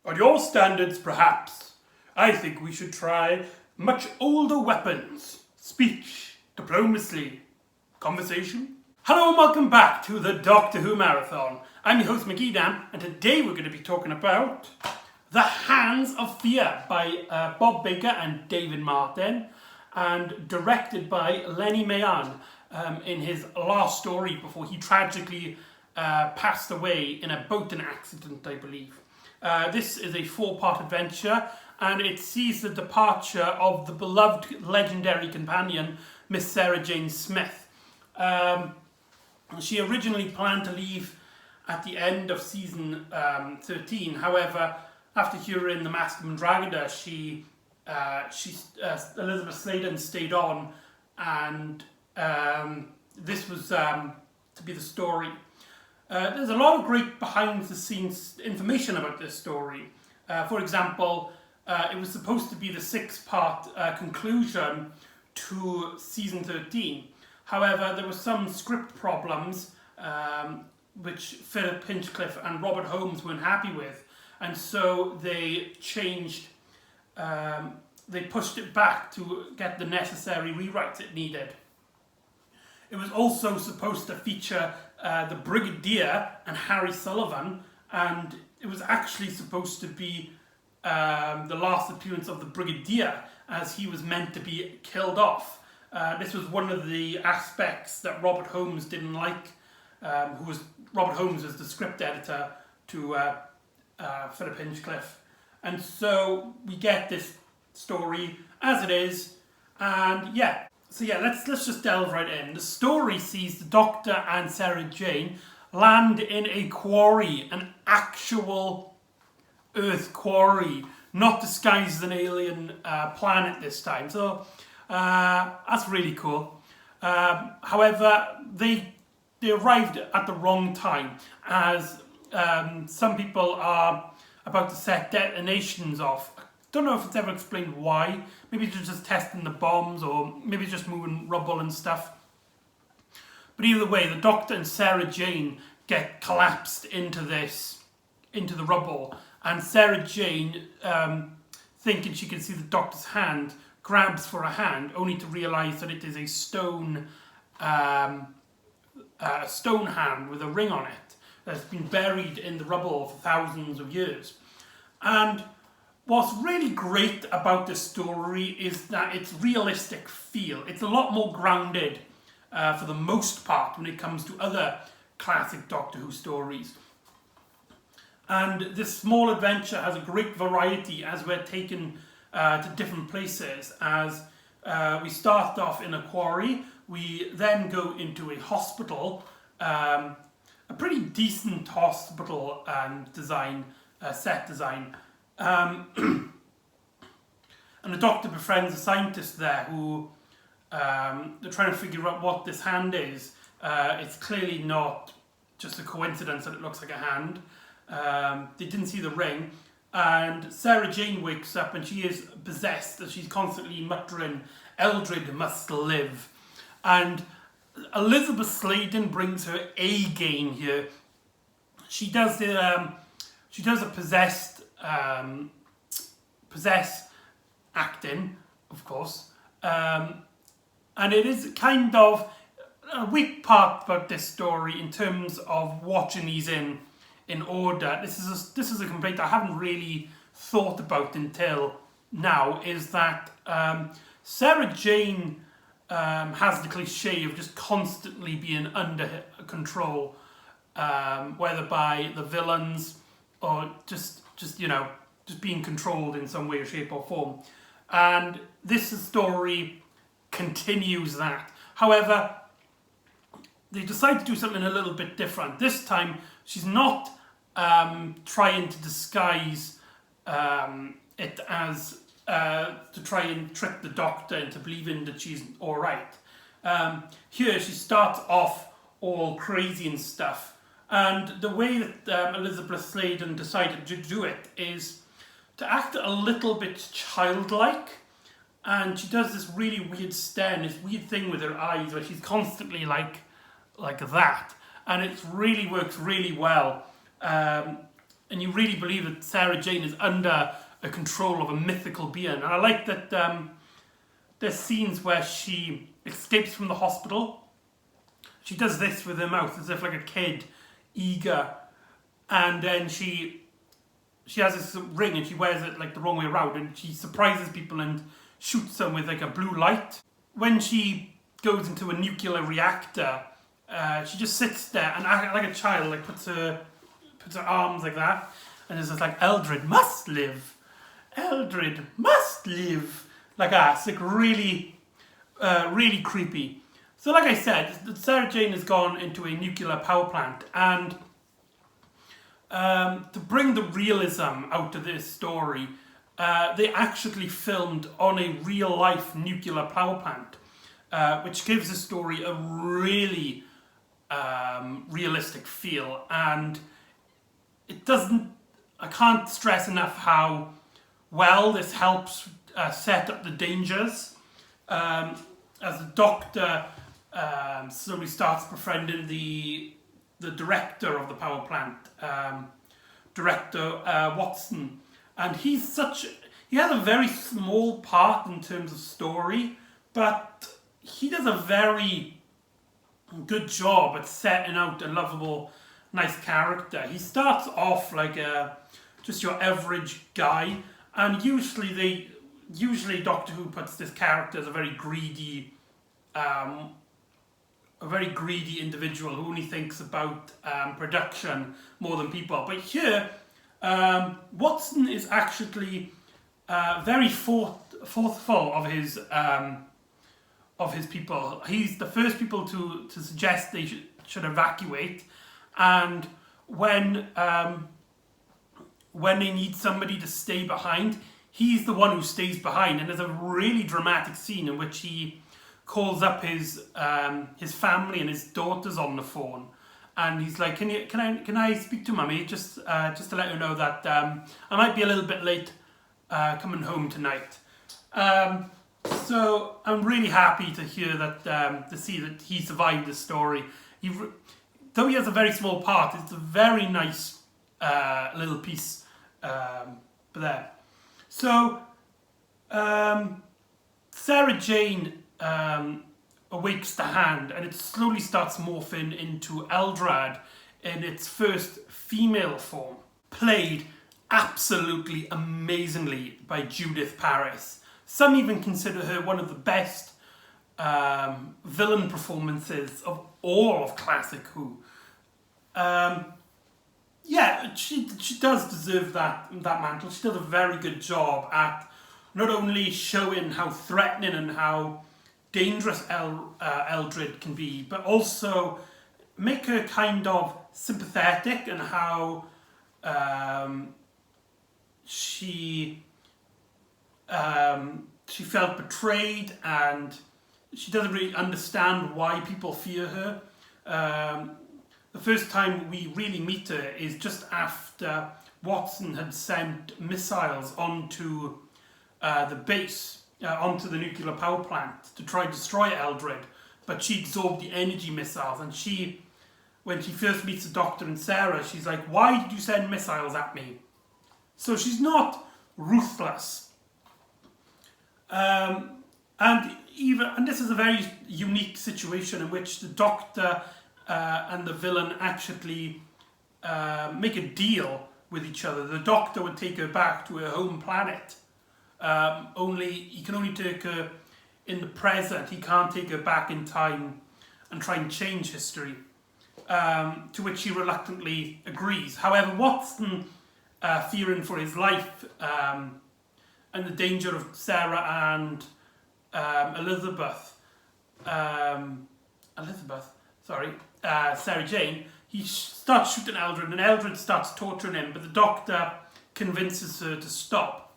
On your standards, perhaps. I think we should try much older weapons. Speech, diplomacy, conversation. Hello and welcome back to the Doctor Who Marathon. I'm your host McEdam, and today we're going to be talking about The Hands of Fear by Bob Baker and David Martin, and directed by Lenny Mayan in his last story before he tragically passed away in a boating accident, I believe. This is a 4-part adventure, and it sees the departure of the beloved legendary companion, Miss Sarah Jane Smith. She originally planned to leave at the end of season 13. However, after hearing the McEdam Dragada, Elizabeth Sladen stayed on, and this was to be the story. There's a lot of great behind-the-scenes information about this story. For example, it was supposed to be the 6-part conclusion to season 13. However, there were some script problems which Philip Hinchcliffe and Robert Holmes weren't happy with, and so they changed. They pushed it back to get the necessary rewrites it needed. It was also supposed to feature the Brigadier and Harry Sullivan, and it was actually supposed to be the last appearance of the Brigadier, as he was meant to be killed off. This was one of the aspects that Robert Holmes didn't like. Robert Holmes was the script editor to Philip Hinchcliffe, and so we get this story as it is, and let's just delve right in. The story sees the Doctor and Sarah Jane land in a quarry, an actual Earth quarry, not disguised as an alien planet this time. So that's really cool. However, they arrived at the wrong time, as some people are about to set detonations off. Don't know if it's ever explained why. Maybe they're just testing the bombs, or maybe just moving rubble and stuff. But either way, the Doctor and Sarah Jane get collapsed into the rubble, and Sarah Jane, thinking she can see the Doctor's hand, grabs for a hand, only to realise that it is a stone hand with a ring on it that's been buried in the rubble for thousands of years. And what's really great about this story is that it's realistic feel. It's a lot more grounded for the most part when it comes to other classic Doctor Who stories. And this small adventure has a great variety as we're taken to different places. As we start off in a quarry, we then go into a hospital, a pretty decent hospital and set design. And the Doctor befriends a scientist there who they're trying to figure out what this hand is. It's clearly not just a coincidence that it looks like a hand. They didn't see the ring, and Sarah Jane wakes up and she is possessed, as she's constantly muttering, "Eldritch must live." And Elizabeth Sladen brings her A game here. She does a possess acting, of course, and it is kind of a weak part about this story in terms of watching these in order. This is a complaint I haven't really thought about until now, is that Sarah Jane has the cliche of just constantly being under control, whether by the villains or just being controlled in some way or shape or form. And this story continues that. However, they decide to do something a little bit different. This time, she's not trying to disguise it as to try and trick the Doctor into believing that she's alright. Here, she starts off all crazy and stuff. And the way that Elizabeth Sladen decided to do it is to act a little bit childlike. And she does this really weird stare, this weird thing with her eyes where she's constantly like that. And it really works really well. and you really believe that Sarah Jane is under a control of a mythical being. And I like that there's scenes where she escapes from the hospital. She does this with her mouth as if like a kid, eager, and then she has this ring and she wears it like the wrong way around, and she surprises people and shoots them with like a blue light. When she goes into a nuclear reactor, she just sits there and like a child, like puts her arms like that, and it's just like, Eldred must live, Eldred must live, like that. It's like really, really creepy. So like I said, Sarah Jane has gone into a nuclear power plant, and to bring the realism out of this story, they actually filmed on a real-life nuclear power plant, which gives the story a really realistic feel. And it doesn't, I can't stress enough how well this helps set up the dangers. As the Doctor slowly starts befriending the director of the power plant, Director Watson, and he has a very small part in terms of story, but he does a very good job at setting out a lovable, nice character. He starts off like just your average guy, and usually Doctor Who puts this character as a very greedy individual who only thinks about production more than people. But here, Watson is actually very forceful of his people. He's the first people to suggest they should evacuate, and when they need somebody to stay behind, he's the one who stays behind. And there's a really dramatic scene in which he calls up his family and his daughters on the phone, and he's like, can I speak to Mummy just to let her know that I might be a little bit late coming home tonight. So I'm really happy to hear that, to see that he survived this story. Though he has a very small part, it's a very nice little piece there. So Sarah Jane awakes the hand, and it slowly starts morphing into Eldrad in its first female form, played absolutely amazingly by Judith Paris. Some even consider her one of the best villain performances of all of classic Who. Yeah, she does deserve that mantle. She does a very good job at not only showing how threatening and how dangerous Eldred can be, but also make her kind of sympathetic, and how she felt betrayed, and she doesn't really understand why people fear her. The first time we really meet her is just after Watson had sent missiles onto the base, onto the nuclear power plant to try and destroy Eldred, but she absorbed the energy missiles, and when she first meets the Doctor and Sarah, she's like, why did you send missiles at me? So she's not ruthless. And this is a very unique situation in which the Doctor and the villain actually make a deal with each other. The Doctor would take her back to her home planet. He can only take her in the present. He can't take her back in time and try and change history. To which she reluctantly agrees. However, Watson, fearing for his life and the danger of Sarah and Sarah Jane, he starts shooting Eldred, and Eldred starts torturing him, but the Doctor convinces her to stop.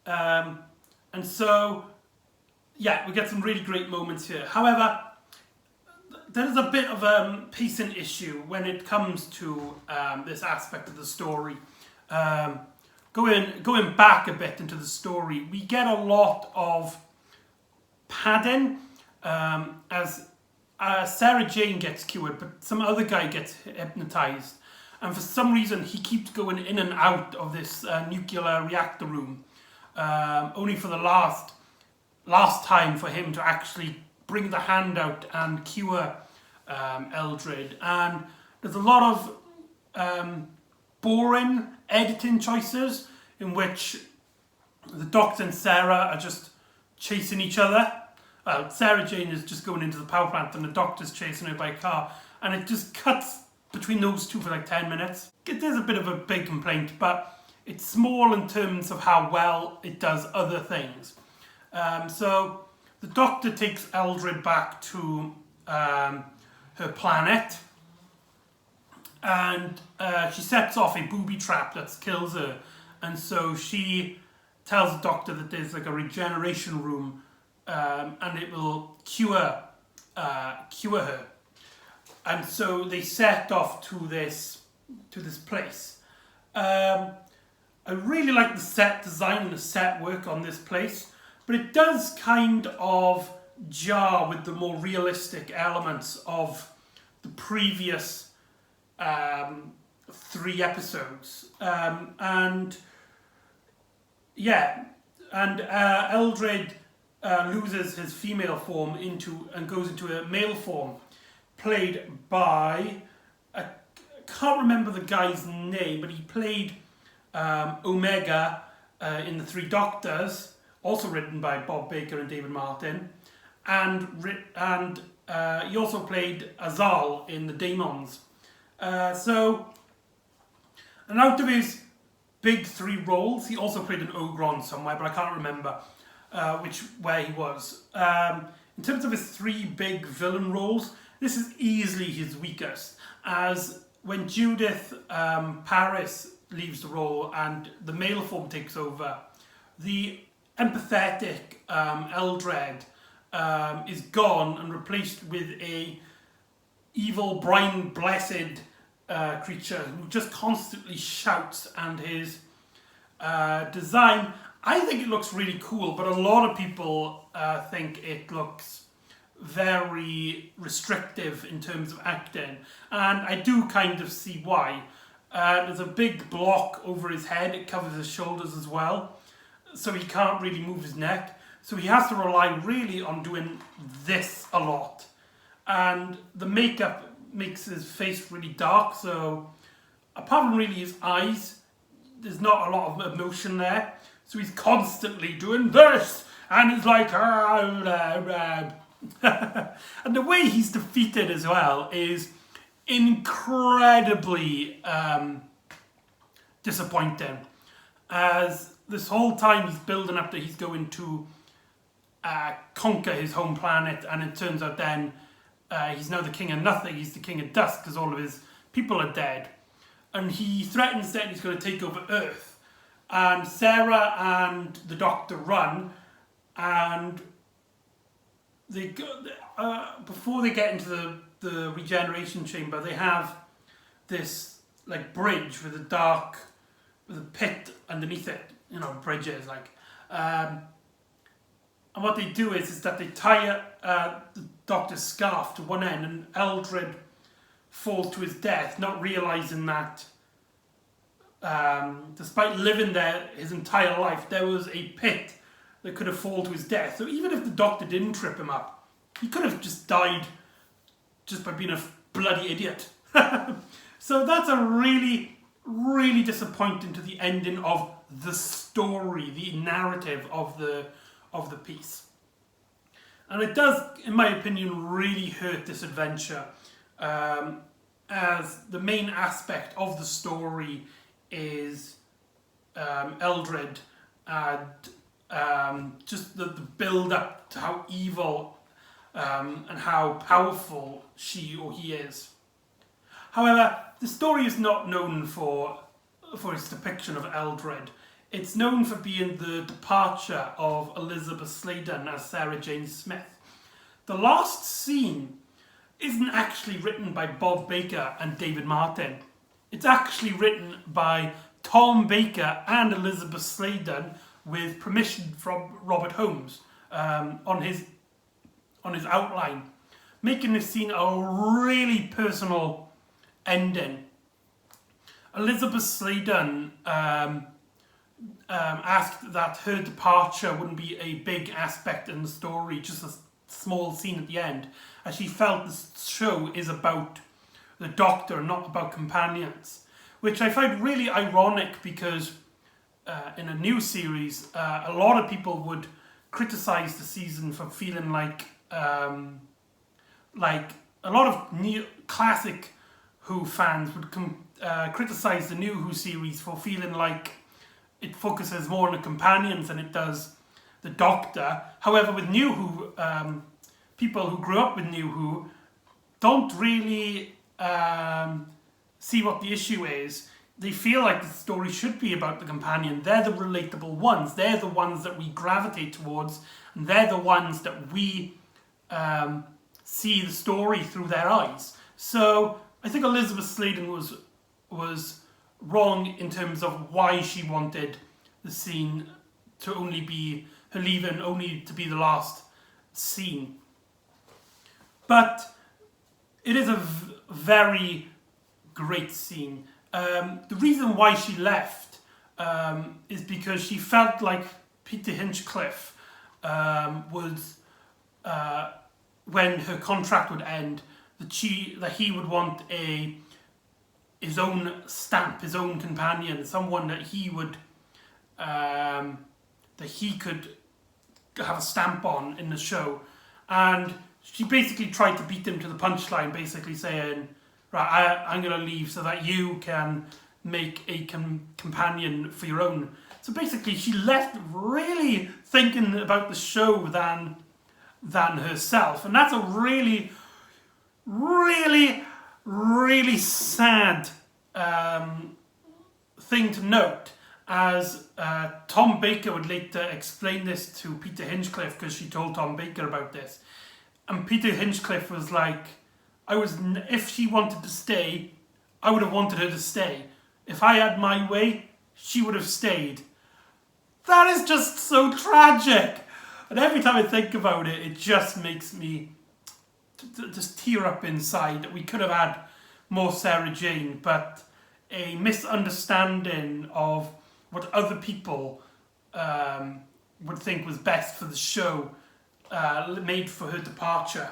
And so, yeah, we get some really great moments here. However, there's a bit of a pacing issue when it comes to this aspect of the story. Going back a bit into the story, we get a lot of padding as Sarah Jane gets cured, but some other guy gets hypnotized, and for some reason he keeps going in and out of this nuclear reactor room, only for the last time for him to actually bring the hand out and cure Eldred. And there's a lot of boring editing choices in which the Doctor and Sarah are just chasing each other. Sarah Jane is just going into the power plant and the Doctor's chasing her by a car, and it just cuts between those two for like 10 minutes. It is a bit of a big complaint, but it's small in terms of how well it does other things. So the Doctor takes Eldred back to her planet, and she sets off a booby trap that kills her. And so she tells the Doctor that there's like a regeneration room, and it will cure her. And so they set off to this place. I really like the set design and the set work on this place, but it does kind of jar with the more realistic elements of the previous 3 episodes. Eldred loses his female form and goes into a male form, played by, I can't remember the guy's name, but he played Omega in The Three Doctors, also written by Bob Baker and David Martin, and he also played Azal in The Daemons. And out of his big 3 roles, he also played an Ogron somewhere, but I can't remember where he was. In terms of his 3 big villain roles, this is easily his weakest, as when Judith Paris leaves the role and the male form takes over, the empathetic Eldred is gone and replaced with a evil, brine-blessed creature who just constantly shouts, and his design, I think it looks really cool, but a lot of people think it looks very restrictive in terms of acting, and I do kind of see why. There's a big block over his head, it covers his shoulders as well, so he can't really move his neck, so he has to rely really on doing this a lot. And the makeup makes his face really dark, so apart from really his eyes, there's not a lot of emotion there, so he's constantly doing this, and it's like and the way he's defeated as well is incredibly disappointing, as this whole time he's building up that he's going to conquer his home planet, and it turns out then he's now the king of nothing, he's the king of dusk because all of his people are dead, and he threatens that he's going to take over Earth, and Sarah and the Doctor run, and they go, before they get into the regeneration chamber, they have this like bridge with a pit underneath it, you know, bridges like, and what they do is that they tie the Doctor's scarf to one end, and Eldred falls to his death, not realising that despite living there his entire life, there was a pit that could have fallen to his death. So even if the Doctor didn't trip him up, he could have just died just by being a bloody idiot. So that's a really, really disappointing to the ending of the story, the narrative of the piece. And it does, in my opinion, really hurt this adventure, as the main aspect of the story is Eldred and just the build up to how evil and how powerful she or he is. However, the story is not known for its depiction of Eldred. It's known for being the departure of Elizabeth Sladen as Sarah Jane Smith. The last scene isn't actually written by Bob Baker and David Martin. It's actually written by Tom Baker and Elizabeth Sladen with permission from Robert Holmes on his outline, making this scene a really personal ending. Elizabeth Sladen asked that her departure wouldn't be a big aspect in the story, just a small scene at the end, as she felt the show is about the Doctor, not about companions, which I find really ironic because in a new series, a lot of people would criticize the season for feeling like a lot of classic Who fans would criticize the new Who series for feeling like it focuses more on the companions than it does the Doctor. However, with New Who, people who grew up with New Who don't really see what the issue is. They feel like the story should be about the companion. They're the relatable ones. They're the ones that we gravitate towards, and they're the ones that we see the story through their eyes. So I think Elizabeth Sladen was wrong in terms of why she wanted the scene to only be her leaving, only to be the last scene. But it is a very great scene. The reason why she left is because she felt like Peter Hinchcliffe was, when her contract would end, that he would want his own stamp, his own companion, someone that he would that he could have a stamp on in the show. And she basically tried to beat him to the punchline, basically saying, right, I'm going to leave so that you can make a companion for your own. So basically she left really thinking about the show than herself. And that's a really, really, really sad thing to note, as Tom Baker would later explain this to Peter Hinchcliffe, because she told Tom Baker about this. And Peter Hinchcliffe was like, if she wanted to stay, I would have wanted her to stay. If I had my way, she would have stayed. That is just so tragic. And every time I think about it, it just makes me just tear up inside. That we could have had more Sarah Jane, but a misunderstanding of what other people would think was best for the show made for her departure.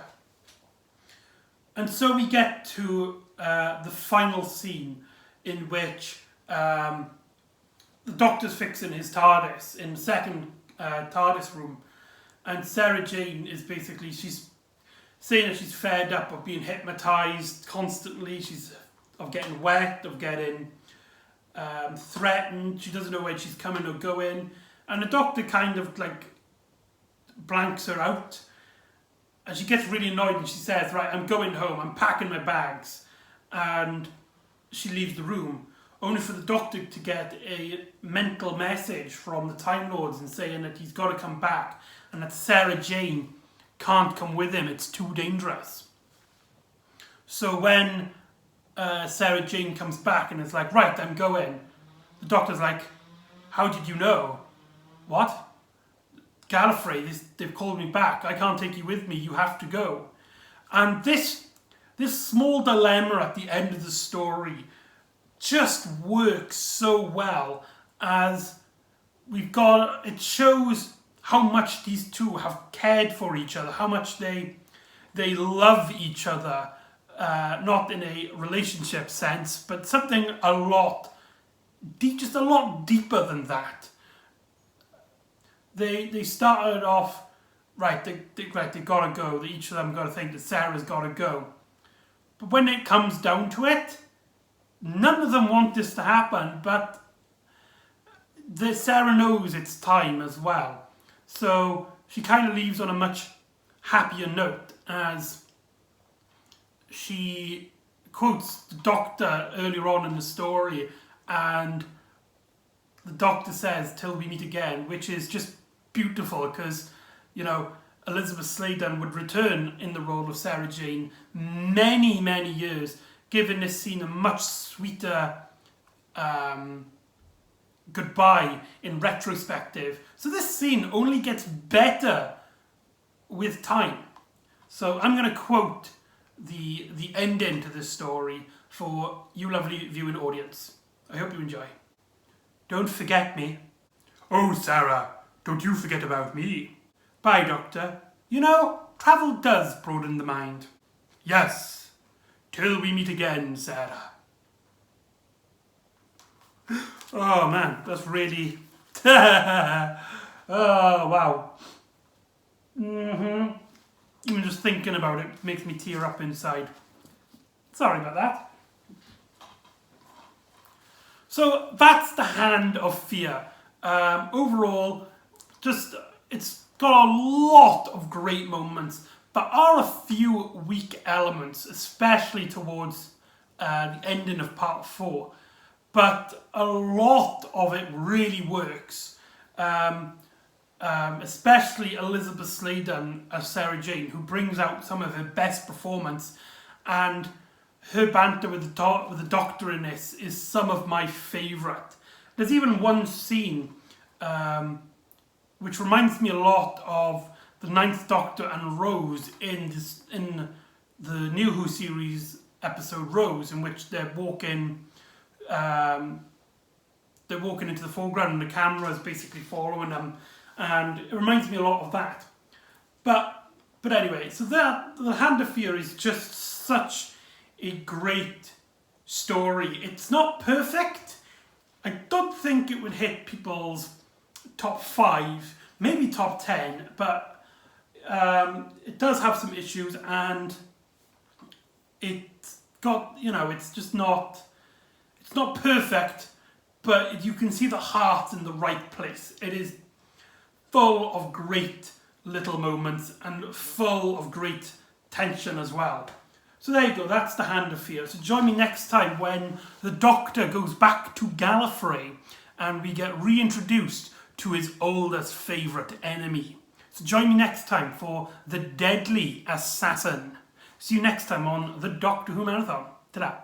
And so we get to the final scene in which the Doctor's fixing his TARDIS in the second TARDIS room, and Sarah Jane is basically, she's saying that she's fed up of being hypnotised constantly, of getting wet, of getting threatened, she doesn't know where she's coming or going, and the Doctor kind of like blanks her out. And she gets really annoyed and she says, right, I'm going home, I'm packing my bags. And she leaves the room, only for the Doctor to get a mental message from the Time Lords and saying that he's got to come back and that Sarah Jane can't come with him, it's too dangerous. So when Sarah Jane comes back and is like, right, I'm going, the Doctor's like, how did you know? What? Gallifrey, they've called me back. I can't take you with me. You have to go. And this small dilemma at the end of the story just works so well, as it shows how much these two have cared for each other, how much they love each other, not in a relationship sense, but something just a lot deeper than that. They started off, right, they gotta go, each of them gotta think that Sarah's gotta go. But when it comes down to it, none of them want this to happen, but Sarah knows it's time as well. So she kind of leaves on a much happier note, as she quotes the Doctor earlier on in the story, and the Doctor says, till we meet again, which is just beautiful, because, Elizabeth Sladen would return in the role of Sarah Jane many, many years, giving this scene a much sweeter goodbye in retrospective. So this scene only gets better with time. So I'm going to quote the ending to this story for you lovely viewing audience. I hope you enjoy. Don't forget me. Oh, Sarah, don't you forget about me. Bye, Doctor. You know, travel does broaden the mind. Yes, till we meet again, Sarah. Oh man, that's really... oh, wow. Even just thinking about it makes me tear up inside. Sorry about that. So that's the Hand of Fear. Overall, it's got a lot of great moments. There are a few weak elements, especially towards the ending of part 4. But a lot of it really works. Especially Elizabeth Sladen as Sarah Jane, who brings out some of her best performance, and her banter with the Doctor in this is some of my favourite. There's even one scene which reminds me a lot of the Ninth Doctor and Rose in the New Who series episode Rose, in which they're walking into the foreground and the camera is basically following them, and it reminds me a lot of that. But anyway, so the Hand of Fear is just such a great story. It's not perfect. I don't think it would hit people's top 5, maybe top 10, but it does have some issues, and it's got, it's just not, it's not perfect, but you can see the heart in the right place. It is full of great little moments and full of great tension as well. So there you go, that's the Hand of Fear. So join me next time when the Doctor goes back to Gallifrey and we get reintroduced to his oldest favourite enemy. So join me next time for The Deadly Assassin. See you next time on the Doctor Who Marathon. Ta-da!